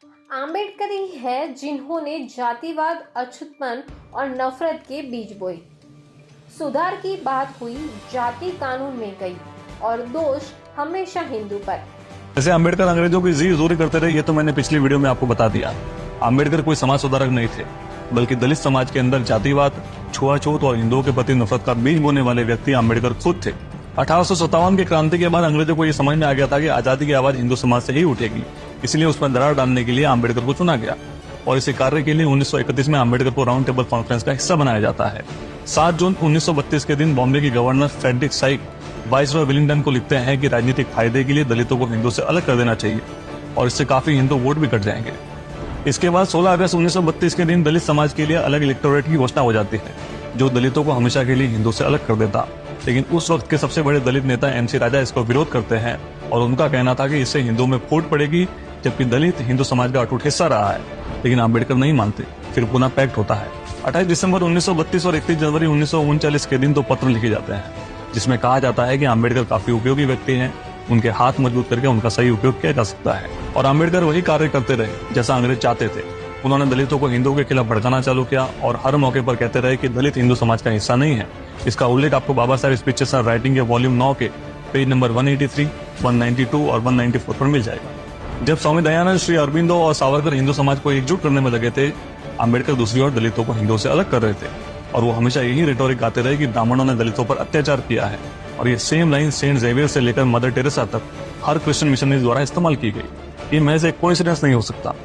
आम्बेडकर ही है जिन्होंने जातिवाद, अछूतपन और नफरत के बीज बोए। सुधार की बात हुई, जाति कानून में गई और दोष हमेशा हिंदू पर। जैसे अम्बेडकर अंग्रेजों की जी जोरी करते रहे, ये तो मैंने पिछली वीडियो में आपको बता दिया। अम्बेडकर कोई समाज सुधारक नहीं थे, बल्कि दलित समाज के अंदर जातिवाद, छुआछूत और हिंदुओं के प्रति नफरत का बीज बोने वाले व्यक्ति अम्बेडकर खुद थे। 1857 की क्रांति के बाद अंग्रेजों को यह समझ में आ गया था कि आजादी की आवाज हिंदू समाज से ही उठेगी, इसलिए उस पर दरार डालने के लिए अम्बेडकर को चुना गया और इसी कार्य के लिए 1931 में अम्बेडकर को राउंड टेबल कॉन्फ्रेंस का हिस्सा बनाया जाता है। 7 जून 1932 के दिन बॉम्बे के गवर्नर फ्रेडरिक साइक वाइसरॉय विलिंगटन को लिखते हैं कि राजनीतिक फायदे के लिए दलितों को हिंदू से अलग कर देना चाहिए और इससे काफी हिंदू वोट भी कट जाएंगे। इसके बाद 16 अगस्त 1932 के दिन दलित समाज के लिए अलग इलेक्टोरेट की घोषणा हो जाती है, जो दलितों को हमेशा के लिए हिंदू से अलग कर देता। लेकिन उस वक्त के सबसे बड़े दलित नेता एमसी राजा इसको विरोध करते हैं और उनका कहना था कि इससे हिंदुओं में फूट पड़ेगी, जबकि दलित हिंदू समाज का अटूट हिस्सा रहा है। लेकिन अम्बेडकर नहीं मानते, फिर पुनः पैक्ट होता है। 28 दिसंबर 1932 और 31 जनवरी 1939 के दिन 2 पत्र लिखे जाते हैं, जिसमें कहा जाता है कि अम्बेडकर काफी उपयोगी व्यक्ति हैं, उनके हाथ मजबूत करके उनका सही उपयोग किया जा सकता है। और अम्बेडकर वही कार्य करते रहे जैसा अंग्रेज चाहते थे। उन्होंने दलितों को हिंदुओं के खिलाफ भड़काना चालू किया और हर मौके पर कहते रहे कि दलित हिंदू समाज का हिस्सा नहीं है। इसका उल्लेख आपको Baba Saheb speeches and writing के वॉल्यूम 9 के पेज नंबर 183, 192 और 194 पर मिल जाएगा। जब स्वामी दयानंद, श्री अरबिंदो और सावरकर हिंदू समाज को एकजुट करने में लगे थे, अम्बेडकर दूसरी ओर दलितों को हिंदुओं से अलग कर रहे थे और वो हमेशा यही रिटोरिक गाते रहे कि ब्राह्मणों ने दलितों पर अत्याचार किया है। और ये सेम लाइन सेंट जेवियर से लेकर मदर टेरेसा तक हर क्रिश्चियन मिशनरी द्वारा इस्तेमाल की गई। ये महज एक कोइंसिडेंस नहीं हो सकता।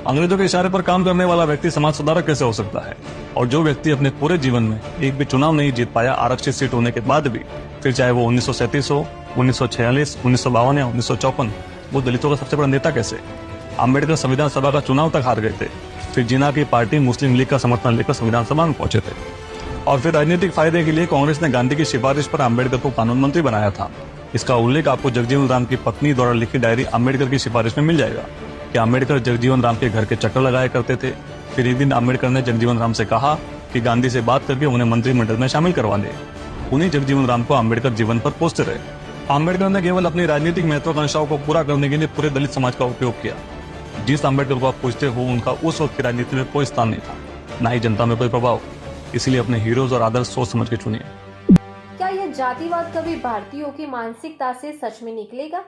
अंग्रेजों के इशारे पर काम करने वाला व्यक्ति समाज सुधारक कैसे हो सकता है? और जो व्यक्ति अपने पूरे जीवन में एक भी चुनाव नहीं जीत पाया आरक्षित सीट होने के बाद भी, फिर चाहे वो 1937 हो, 1946, 1952 या 1954, वो दलितों का सबसे बड़ा नेता कैसे? अम्बेडकर संविधान सभा का चुनाव तक हार गए थे, फिर जिन्ना की पार्टी मुस्लिम लीग का समर्थन लेकर संविधान सभा में पहुंचे थे और फिर राजनीतिक फायदे के लिए कांग्रेस ने गांधी की सिफारिश पर अम्बेडकर को कानून मंत्री बनाया था। इसका उल्लेख आपको जगजीवन राम की पत्नी द्वारा लिखी डायरी अम्बेडकर की सिफारिश में मिल जाएगा कि अम्बेडकर जगजीवन राम के घर के चक्कर लगाया करते थे। फिर एक दिन अम्बेडकर ने जगजीवन राम से कहा कि गांधी से बात करके उन्हें मंत्रिमंडल में शामिल करवा दे। उन्हीं जगजीवन राम को अम्बेडकर जीवन पर पोसते रहे। अम्बेडकर ने केवल अपनी राजनीतिक महत्वाकांक्षाओं को पूरा करने के लिए पूरे दलित समाज का उपयोग किया। जिस अम्बेडकर को आप पूछते हो, उनका उस वक्त की राजनीति में कोई स्थान नहीं था, न ही जनता में कोई प्रभाव। इसलिए अपने हीरोज और आदर्श सोच समझ के चुनिए। क्या यह जातिवाद कभी भारतीयों की मानसिकता से सच में निकलेगा?